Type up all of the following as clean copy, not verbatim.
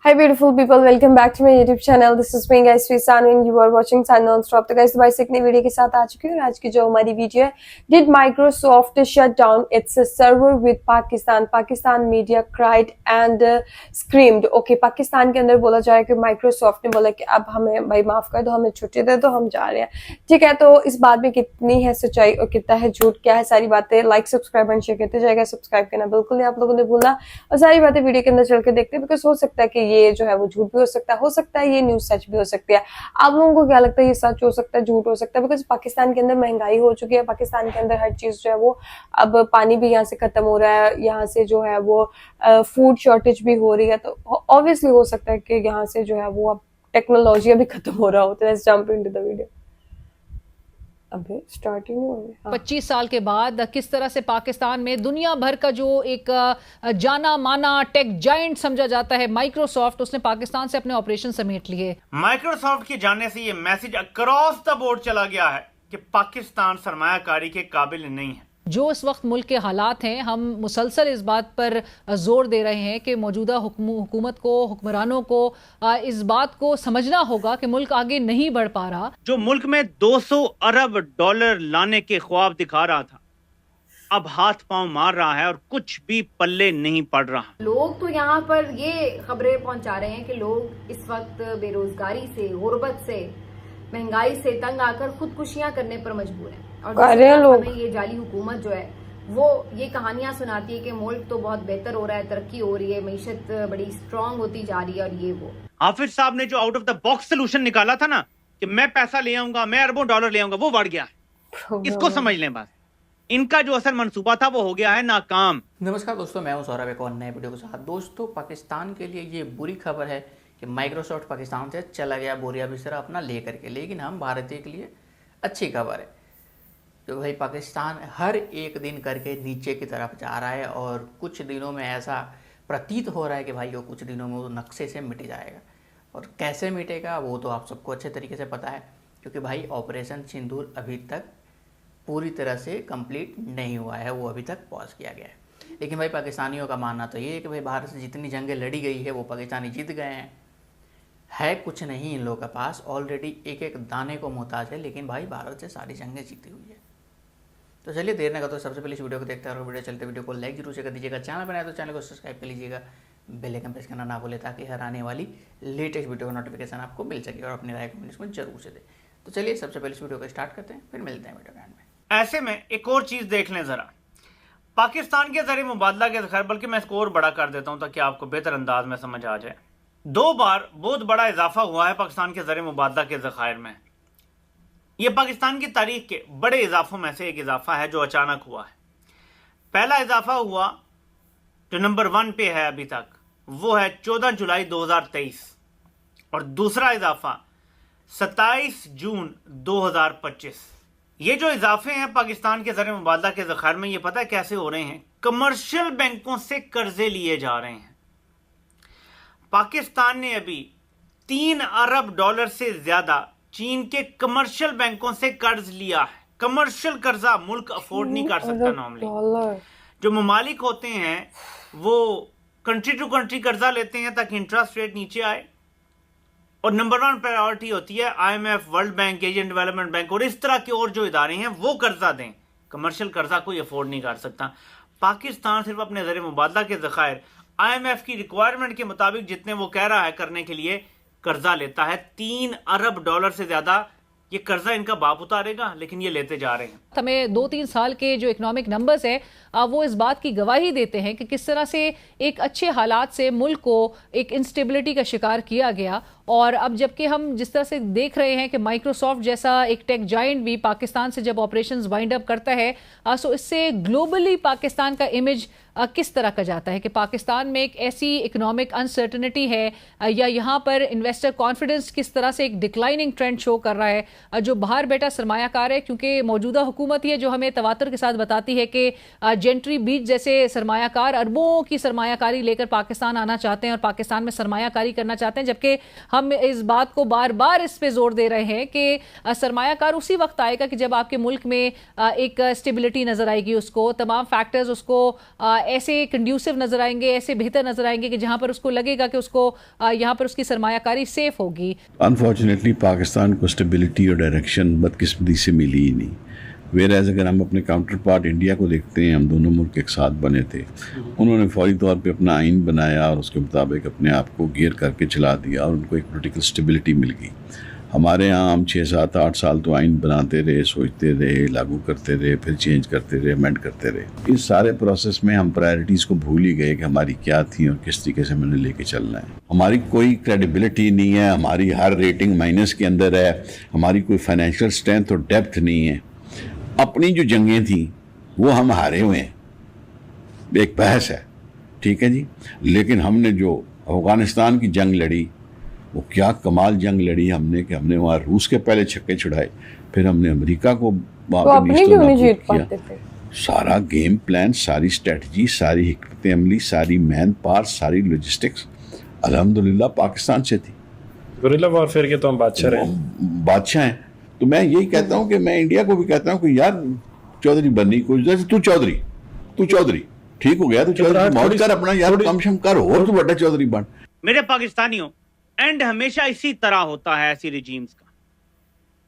Hi beautiful people, welcome back to my YouTube channel. This is me guys Sanu and you are watching Sun Non-Stop. तो guys दोबारा से एक नई video के साथ आ चुकी हूँ। आज की जो हमारी वीडियो है, Did Microsoft shut down its server with Pakistan? Pakistan media cried and screamed. Okay, Pakistan के अंदर बोला जा रहा है कि Microsoft ने बोला कि अब हमें भाई माफ कर दो, हमें छुट्टी दे दो, हम जा रहे हैं। ठीक है, तो इस बात में कितनी है सच्चाई और कितना है झूठ, क्या है सारी बातें लाइक सब्सक्राइब एंड शेयर करते जाएगा। सब्सक्राइब करना बिल्कुल नहीं आप लोगों ने भूलना और सारी बातें वीडियो के अंदर चल के देखते हैं, बिकॉज हो सकता है कि ये जो है वो झूठ भी हो सकता है ये न्यूज सच भी हो सकती है। आप लोगों को क्या लगता है, ये सच हो सकता है, झूठ हो सकता है? बिकॉज पाकिस्तान के अंदर महंगाई हो चुकी है, पाकिस्तान के अंदर हर चीज जो है वो अब पानी भी यहाँ से खत्म हो रहा है, यहाँ से जो है वो फूड शॉर्टेज भी हो रही है, तो ऑब्वियसली हो सकता है कि यहाँ से जो है वो अब टेक्नोलॉजी भी खत्म हो रहा हो। तो let's jump into the video. अबे स्टार्टिंग हो गई। हाँ। 25 साल के बाद किस तरह से पाकिस्तान में दुनिया भर का जो एक जाना माना टेक जायंट समझा जाता है माइक्रोसॉफ्ट, उसने पाकिस्तान से अपने ऑपरेशन समेट लिए। माइक्रोसॉफ्ट के जाने से ये मैसेज अक्रॉस द बोर्ड चला गया है कि पाकिस्तान सरमायाकारी के काबिल नहीं है। जो इस वक्त मुल्क के हालात हैं, हम मुसलसल इस बात पर जोर दे रहे हैं कि मौजूदा हुकूमत को, हुक्मरानों को इस बात को समझना होगा कि मुल्क आगे नहीं बढ़ पा रहा। जो मुल्क में 200 अरब डॉलर लाने के ख्वाब दिखा रहा था, अब हाथ पांव मार रहा है और कुछ भी पल्ले नहीं पड़ रहा। लोग तो यहाँ पर ये खबरें पहुंचा रहे हैं कि लोग इस वक्त बेरोजगारी से, गुर्बत से, महंगाई से तंग आकर खुदकुशियां करने पर मजबूर हैं। और हमें ये जाली हुकूमत जो है वो ये कहानियां सुनाती है कि मुल्क तो बहुत बेहतर हो रहा है, तरक्की हो रही है, मईशत बड़ी स्ट्रांग होती जा रही है और ये वो। हाफिज साहब ने जो out of the box solution निकाला था ना कि मैं पैसा ले आऊंगा, मैं अरबों डॉलर ले आऊंगा, वो बढ़ गया है। इसको समझ लें बस। इनका जो असल मंसूबा था वो हो गया है नाकाम। नमस्कार दोस्तों, मैं हूं सौरभ, एक और नए वीडियो के साथ। दोस्तों, पाकिस्तान के लिए ये बुरी खबर है कि माइक्रोसॉफ्ट पाकिस्तान से चला गया बोरिया बिस्तरा अपना ले करके, लेकिन हम भारतीय के लिए अच्छी खबर है कि भाई पाकिस्तान हर एक दिन करके नीचे की तरफ जा रहा है और कुछ दिनों में ऐसा प्रतीत हो रहा है कि भाई वो कुछ दिनों में वो नक्शे से मिट जाएगा। और कैसे मिटेगा वो तो आप सबको अच्छे तरीके से पता है, क्योंकि भाई ऑपरेशन सिंदूर अभी तक पूरी तरह से कंप्लीट नहीं हुआ है, वो अभी तक पॉज किया गया है। लेकिन भाई पाकिस्तानियों का मानना तो ये है कि भाई भारत से जितनी जंगें लड़ी गई है वो पाकिस्तानी जीत गए हैं। है कुछ नहीं इन लोगों के पास, ऑलरेडी एक एक दाने को मोहताज है, लेकिन भाई भारत से सारी जंगें जीती हुई है। तो चलिए देर न करते, सबसे पहले इस वीडियो को देखते हैं और वीडियो चलते वीडियो को लाइक जरूर से कर दीजिएगा। चैनल बनाए तो चैनल को सब्सक्राइब कर लीजिएगा, बेल आइकन प्रेस करना ना भूले ताकि हर आने वाली लेटेस्ट वीडियो का नोटिफिकेशन आपको मिल सके और अपनी राय कमेंट्स में जरूर से दे। तो चलिए सबसे पहले इस वीडियो को स्टार्ट करते हैं, फिर मिलते हैं वीडियो के एंड में। ऐसे में एक और चीज देख लें जरा, पाकिस्तान के जरिए मुबादला के जखायर, बल्कि मैं इसको और बड़ा कर देता हूं ताकि आपको बेहतर अंदाज में समझ आ जाए। 2 बार बहुत बड़ा इजाफा हुआ है पाकिस्तान के जरिए मुबादला के जखायर में। यह पाकिस्तान की तारीख के बड़े इजाफों में से एक इजाफा है जो अचानक हुआ है। पहला इजाफा हुआ जो नंबर 1 पे है अभी तक, वो है 14 जुलाई 2023 और दूसरा इजाफा 27 जून 2025। ये जो इजाफे हैं पाकिस्तान के जरिए मुबादला के जखायर में, ये पता है कैसे हो रहे हैं? कमर्शियल बैंकों से कर्जे लिए जा रहे हैं। पाकिस्तान ने अभी 3 अरब डॉलर से ज्यादा चीन के कमर्शियल बैंकों से कर्ज लिया है। कमर्शियल कर्जा मुल्क अफोर्ड नहीं कर सकता नॉर्मली। जो ममालिक होते हैं वो कंट्री टू कंट्री कर्जा लेते हैं ताकि इंटरेस्ट रेट नीचे आए, और नंबर 1 प्रायोरिटी होती है IMF, world bank, Asian development bank और इस तरह के और जो इदारे हैं वो कर्जा दें। कमर्शियल कर्जा कोई अफोर्ड नहीं कर सकता। पाकिस्तान सिर्फ अपने जरिए मुबादला के जखायर IMF की रिक्वायरमेंट के मुताबिक जितने वो कह रहा है करने के लिए कर्जा लेता है। 3 अरब डॉलर से ज्यादा ये कर्जा इनका बाप उतारेगा, लेकिन ये लेते जा रहे हैं। हमें 2-3 साल के जो इकोनॉमिक नंबर्स है वो इस बात की गवाही देते हैं कि किस तरह से एक अच्छे हालात से मुल्क को एक इंस्टेबिलिटी का शिकार किया गया। और अब जबकि हम जिस तरह से देख रहे हैं कि माइक्रोसॉफ्ट जैसा एक टेक जायंट भी पाकिस्तान से जब ऑपरेशंस वाइंड अप करता है, सो इससे ग्लोबली पाकिस्तान का इमेज किस तरह का जाता है कि पाकिस्तान में एक ऐसी इकोनॉमिक अनसर्टनिटी है या यहाँ पर इन्वेस्टर कॉन्फिडेंस किस तरह से एक डिक्लाइनिंग ट्रेंड शो कर रहा है। जो बाहर बैठा सरमायाकार है, क्योंकि मौजूदा हुकूमत ही है जो हमें तवातर के साथ बताती है कि जेंट्री बीच जैसे सरमायाकार अरबों की सरमायाकारी लेकर पाकिस्तान आना चाहते हैं और पाकिस्तान में सरमायाकारी करना चाहते हैं, जबकि हम इस बात को बार बार इस पे जोर दे रहे हैं कि सरमायाकार उसी वक्त आएगा कि जब आपके मुल्क में एक स्टेबिलिटी नजर आएगी, उसको तमाम फैक्टर्स उसको ऐसे कंड्यूसिव नजर आएंगे, ऐसे बेहतर नजर आएंगे कि जहां पर उसको लगेगा कि उसको यहाँ पर उसकी सरमायाकारी सेफ होगी। अनफॉर्चुनेटली पाकिस्तान को स्टेबिलिटी और डायरेक्शन बदकिस्मती से मिली ही नहीं। वेराज अगर हम अपने काउंटर पार्ट इंडिया को देखते हैं, हम दोनों मुल्क एक साथ बने थे, उन्होंने फौरी तौर पे अपना आइन बनाया और उसके मुताबिक अपने आप को गियर करके चला दिया और उनको एक पोलिटिकल स्टेबिलिटी मिल गई। हमारे यहाँ हम 6, 7, 8 साल तो आइन बनाते रहे, सोचते रहे, लागू करते रहे, फिर चेंज करते रहे, अमेंड करते रहे। इस सारे प्रोसेस में हम प्रायोरिटीज़ को भूल ही गए कि हमारी क्या थी और किस तरीके से मैंने लेके चलना है। हमारी कोई क्रेडिबिलिटी नहीं है, हमारी हर रेटिंग माइनस के अंदर है, हमारी कोई फाइनेंशियल स्ट्रेंथ और डेप्थ नहीं है। अपनी जो जंगें थी वो हम हारे हुए हैं, एक बहस है, ठीक है जी। लेकिन हमने जो अफगानिस्तान की जंग लड़ी, वो क्या कमाल जंग लड़ी हमने कि हमने वहाँ रूस के पहले छक्के छुड़ाए, फिर हमने अमेरिका को तो अपनी क्यों नहीं जीत पाते थे? सारा गेम प्लान, सारी स्ट्रेटजी, सारी हिकमत अमली, सारी मैन पावर, सारी लॉजिस्टिक्स अल्हम्दुलिल्लाह पाकिस्तान से थी। गुरिल्ला वॉरफेयर के तो हम बादशाह हैं। तो मैं यही कहता हूँ कि मैं इंडिया को भी कहता हूँ कि यार चौधरी बननी कोई, जैसे तू चौधरी ठीक हो गया, तू चौधरी मौज कर अपना, यार कम शम कर, और तू बड़ा चौधरी बन। मेरे पाकिस्तानियों, एंड हमेशा इसी तरह होता है ऐसी रिजीम्स का।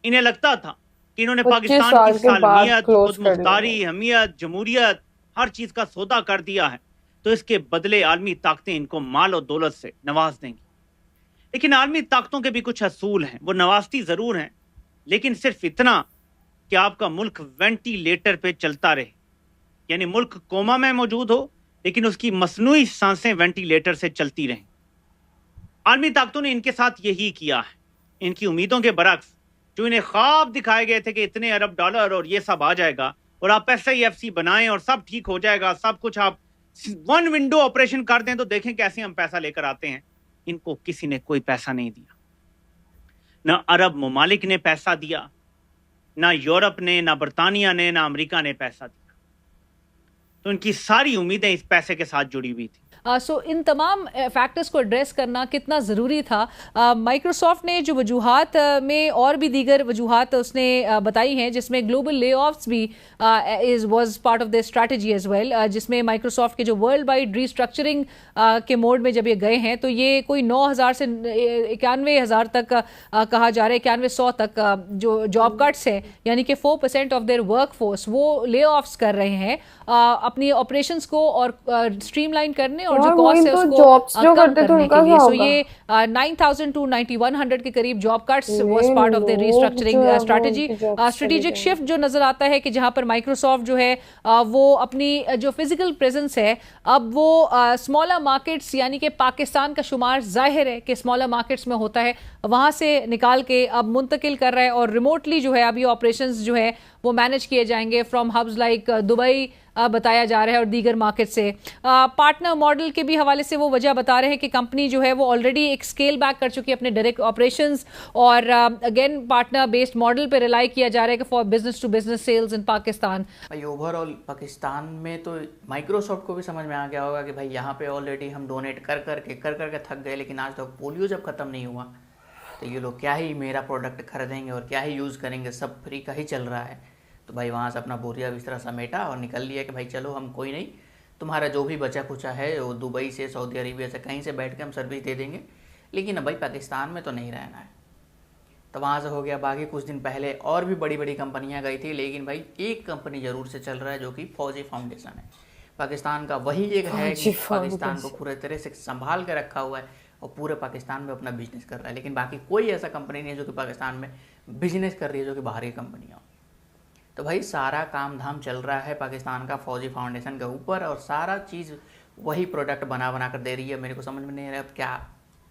इन्हें लगता था कि इन्होंने पाकिस्तान की सालमियत, खुदमुख्तारी, हमियत, जमहूरियत, हर चीज का सौदा कर दिया है, तो इसके बदले आलमी ताकतें इनको माल और दौलत से नवाज देंगी। लेकिन आलमी ताकतों के भी कुछ असूल हैं, वो नवाजती जरूर हैं, लेकिन सिर्फ इतना कि आपका मुल्क वेंटिलेटर पे चलता रहे, यानी मुल्क कोमा में मौजूद हो लेकिन उसकी मसनूई सांसें वेंटिलेटर से चलती रहें। आलमी ताकतों ने इनके साथ यही किया है। इनकी उम्मीदों के बरक्स, जो इन्हें ख्वाब दिखाए गए थे कि इतने अरब डॉलर और ये सब आ जाएगा और आप SIFC बनाएं और सब ठीक हो जाएगा, सब कुछ आप वन विंडो ऑपरेशन कर दें तो देखें कैसे हम पैसा लेकर आते हैं, इनको किसी ने कोई पैसा नहीं दिया। ना अरब ममालिक ने पैसा दिया, ना यूरोप ने, ना बरतानिया ने, ना अमेरिका ने पैसा दिया। तो इनकी सारी उम्मीदें इस पैसे के साथ जुड़ी हुई थी। सो इन तमाम फैक्टर्स को एड्रेस करना कितना ज़रूरी था। माइक्रोसॉफ्ट ने जो वजूहात में और भी दीगर वजूहात उसने बताई हैं, जिसमें ग्लोबल ले ऑफ्स भी was part of the strategy as well, जिसमें माइक्रोसॉफ्ट के जो वर्ल्ड वाइड रीस्ट्रक्चरिंग के मोड में जब ये गए हैं, तो ये कोई 9,000 से 91,000 तक कहा जा रहा है, 9100 तक जो जॉब कट्स है, यानी कि 4% ऑफ देयर वर्क फोर्स वो ले ऑफ्स कर रहे हैं अपनी ऑपरेशंस को और स्ट्रीमलाइन करने और जो कॉस्ट है उसको जॉब्स जो करते थे उनका क्या सो होगा? ये 9,000 to 9,100 के करीब job cuts was part of the restructuring strategy. Strategic shift जो नजर आता है कि जहां पर माइक्रोसॉफ्ट जो है वो अपनी जो फिजिकल प्रेजेंस है, अब वो स्मॉलर मार्केट्स, यानी कि पाकिस्तान का शुमार जाहिर है कि स्मॉलर मार्केट्स में होता है, वहां से निकाल के अब मुंतकिल कर रहा है और रिमोटली जो है अभी ऑपरेशंस जो है वो मैनेज किए जाएंगे फ्रॉम हब्स लाइक दुबई बताया जा रहा है और दीगर मार्केट से। पार्टनर मॉडल के भी हवाले से वो वजह बता रहे हैं कि कंपनी जो है वो ऑलरेडी एक स्केल बैक कर चुकी है अपने डायरेक्ट ऑपरेशंस और अगेन पार्टनर बेस्ड मॉडल पे रिलाई किया जा रहा है कि for business to business sales in Pakistan. भाई ओवरऑल पाकिस्तान में तो माइक्रोसॉफ्ट को भी समझ में आ गया होगा कि भाई यहाँ पे ऑलरेडी हम डोनेट कर करके थक गए, लेकिन आज तक पोलियो जब ख़त्म नहीं हुआ तो ये लोग क्या ही मेरा प्रोडक्ट खरीदेंगे और क्या ही यूज़ करेंगे, सब फ्री का ही चल रहा है। तो भाई वहाँ से अपना बोरिया बिस्तरा समेटा और निकल लिया कि भाई चलो हम कोई नहीं, तुम्हारा जो भी बचा कुचा है वो दुबई से, सऊदी अरेबिया से कहीं से बैठ के हम सर्विस दे देंगे, लेकिन अब भाई पाकिस्तान में तो नहीं रहना है। तो वहाँ से हो गया। बाकी कुछ दिन पहले और भी बड़ी बड़ी कंपनियाँ गई थी, लेकिन भाई एक कंपनी ज़रूर से चल रहा है जो कि फौजी फाउंडेशन है। पाकिस्तान का वही एक है कि पाकिस्तान को पूरे तरह से संभाल के रखा हुआ है और पूरे पाकिस्तान में अपना बिजनेस कर रहा है, लेकिन बाकी कोई ऐसा कंपनी नहीं है जो कि पाकिस्तान में बिजनेस कर रही है जो कि बाहरी कंपनियाँ। तो भाई सारा काम धाम चल रहा है पाकिस्तान का फौजी फाउंडेशन के ऊपर और सारा चीज़ वही प्रोडक्ट बना कर दे रही है। मेरे को समझ में नहीं आ रहा अब क्या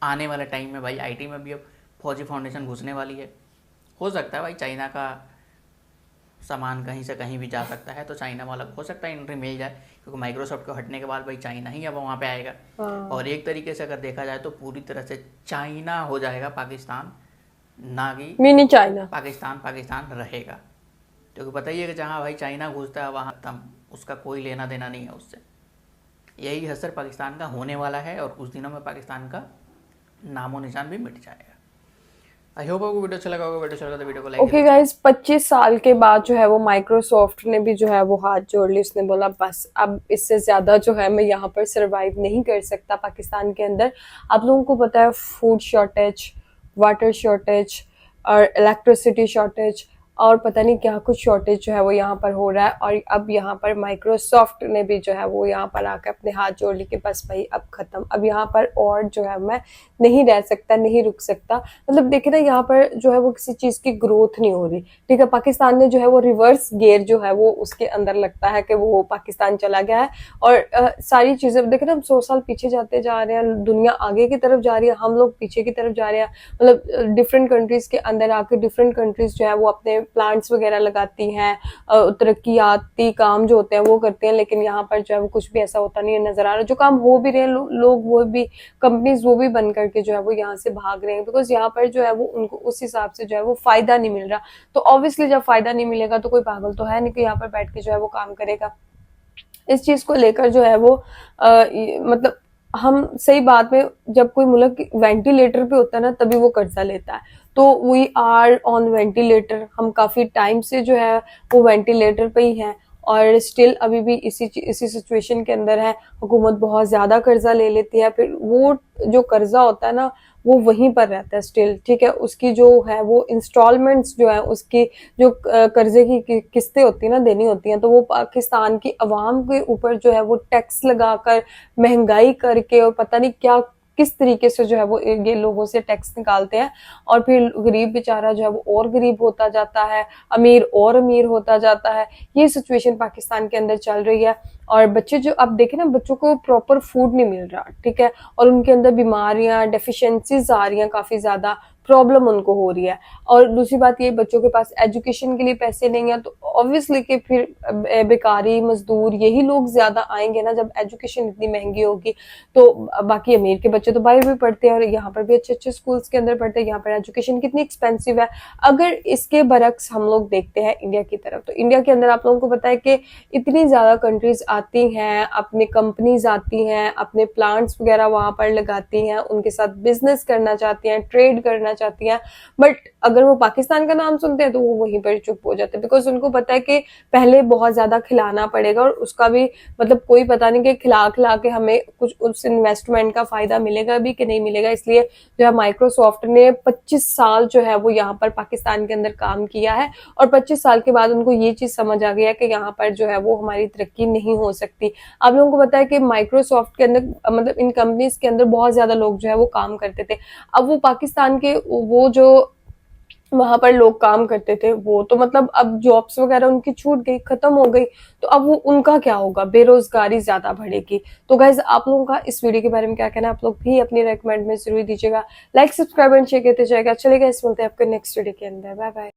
आने वाले टाइम में भाई आईटी में भी अब फौजी फाउंडेशन घुसने वाली है। हो सकता है भाई चाइना का सामान कहीं से कहीं भी जा सकता है, तो चाइना वाला हो सकता है एंट्री मिल जाए, क्योंकि माइक्रोसॉफ्ट को हटने के बाद भाई चाइना ही अब वहाँ पे आएगा। और एक तरीके से अगर देखा जाए तो पूरी तरह से चाइना हो जाएगा पाकिस्तान, ना कि मिनी चाइना। पाकिस्तान रहेगा, क्योंकि पता ही है कि जहाँ भाई चाइना घुसता है वहाँ तम उसका कोई लेना देना नहीं है उससे। यही असर पाकिस्तान का होने वाला है और कुछ दिनों में पाकिस्तान का नामो निशान भी मिट जाएगा। आई होप आपको वीडियो अच्छा लगा होगा। वीडियो अच्छा लगा तो वीडियो को लाइक ओके गाइस, 25 साल के बाद जो है वो माइक्रोसॉफ्ट ने भी जो है वो हाथ जोड़ ली। उसने बोला बस अब इससे ज्यादा जो है मैं यहाँ पर सरवाइव नहीं कर सकता पाकिस्तान के अंदर। आप लोगों को पता है फूड शॉर्टेज, वाटर शॉर्टेज और इलेक्ट्रिसिटी शॉर्टेज और पता नहीं क्या कुछ शॉर्टेज जो है वो यहाँ पर हो रहा है। और अब यहाँ पर माइक्रोसॉफ्ट ने भी जो है वो यहाँ पर आकर अपने हाथ जोड़ ली कि बस भाई अब खत्म, अब यहाँ पर और जो है मैं नहीं रह सकता, नहीं रुक सकता। मतलब देखिए ना, यहाँ पर जो है वो किसी चीज की ग्रोथ नहीं हो रही। ठीक है, पाकिस्तान ने जो है वो रिवर्स गियर जो है वो उसके अंदर लगता है कि वो पाकिस्तान चला गया है। और सारी चीजें देखिए ना, हम 100 साल पीछे जाते जा रहे हैं, दुनिया आगे की तरफ जा रही है, हम लोग पीछे की तरफ जा रहे हैं। मतलब डिफरेंट कंट्रीज के अंदर आके डिफरेंट कंट्रीज जो है वो अपने प्लांट्स वगैरह लगाती हैं, तरक्याती काम जो होते हैं वो करते हैं, लेकिन यहाँ पर जो है वो कुछ भी ऐसा होता नहीं है नजर आ रहा। जो काम हो भी रहे हैं लोग वो भी, कंपनीज वो भी बन करके जो है वो यहाँ से भाग रहे हैं, बिकॉज यहाँ पर जो है वो उनको उस हिसाब से जो है वो फायदा नहीं मिल रहा। तो ऑब्वियसली जब फायदा नहीं मिलेगा तो कोई पागल तो है नहीं कि यहाँ पर बैठ के जो है वो काम करेगा। इस चीज को लेकर जो है वो मतलब हम सही बात में, जब कोई मुल्क वेंटिलेटर पे होता है ना तभी वो कर्जा लेता है। तो वी आर ऑन वेंटिलेटर, हम काफी टाइम से जो है वो वेंटिलेटर पे ही हैं और स्टिल अभी भी इसी सिचुएशन के अंदर है। हुकूमत बहुत ज्यादा कर्जा ले लेती है, फिर वो जो कर्जा होता है ना वो वहीं पर रहता है स्टिल। ठीक है, उसकी जो है वो इंस्टॉलमेंट्स जो है, उसकी जो कर्जे की किस्तें होती है ना, देनी होती हैं, तो वो पाकिस्तान की अवाम के ऊपर जो है वो टैक्स लगाकर, महंगाई करके और पता नहीं क्या किस तरीके से जो है वो ये लोगों से टैक्स निकालते हैं। और फिर गरीब बेचारा जो है वो और गरीब होता जाता है, अमीर और अमीर होता जाता है। ये सिचुएशन पाकिस्तान के अंदर चल रही है। और बच्चे जो अब देखे ना, बच्चों को प्रॉपर फूड नहीं मिल रहा। ठीक है, और उनके अंदर बीमारियां, डेफिशिएंसीज आ रही हैं, काफी ज्यादा प्रॉब्लम उनको हो रही है। और दूसरी बात ये, बच्चों के पास एजुकेशन के लिए पैसे नहीं है, तो ऑब्वियसली कि फिर बेकारी, मजदूर यही लोग ज्यादा आएंगे ना जब एजुकेशन इतनी महंगी होगी। तो बाकी अमीर के बच्चे तो बाहर भी पढ़ते हैं और यहाँ पर भी अच्छे अच्छे स्कूल्स के अंदर पढ़ते हैं। यहाँ पर एजुकेशन कितनी एक्सपेंसिव है। अगर इसके बरक्स हम लोग देखते हैं इंडिया की तरफ, तो इंडिया के अंदर आप लोगों को पता है कि इतनी ज्यादा कंट्रीज आती हैं, अपने कंपनीज आती हैं, अपने प्लांट्स वगैरह वहां पर लगाती हैं, उनके साथ बिजनेस करना चाहती हैं, ट्रेड करना चाहती हैं। बट अगर वो पाकिस्तान का नाम सुनते हैं तो वो वहीं पर चुप हो जाते हैं, बिकॉज उनको पता है कि पहले बहुत ज्यादा खिलाना पड़ेगा और उसका भी मतलब कोई पता नहीं कि खिला खिला के हमें कुछ उस इन्वेस्टमेंट का फायदा मिलेगा भी कि नहीं मिलेगा। इसलिए जो है माइक्रोसॉफ्ट ने 25 साल जो है वो यहाँ पर पाकिस्तान के अंदर काम किया है और 25 साल के बाद उनको ये चीज समझ आ गया कि यहाँ पर जो है वो हमारी तरक्की नहीं हो सकती। आप लोगों को पता है कि माइक्रोसॉफ्ट के अंदर मतलब इन कंपनीज के अंदर बहुत ज्यादा लोग जो है वो काम करते थे। अब वो पाकिस्तान के वो जो वहां पर लोग काम करते थे वो तो मतलब अब जॉब्स वगैरह उनकी छूट गई, खत्म हो गई, तो अब वो उनका क्या होगा, बेरोजगारी ज्यादा बढ़ेगी। तो गाइज आप लोगों का इस वीडियो के बारे में क्या कहना है, आप लोग भी अपनी रेकमेंड में जरूर दीजिएगा। लाइक, सब्सक्राइब एंड शेयर करते जाएगा। चलेगा, इस मिलते हैं आपके नेक्स्ट वीडियो के अंदर। Bye bye.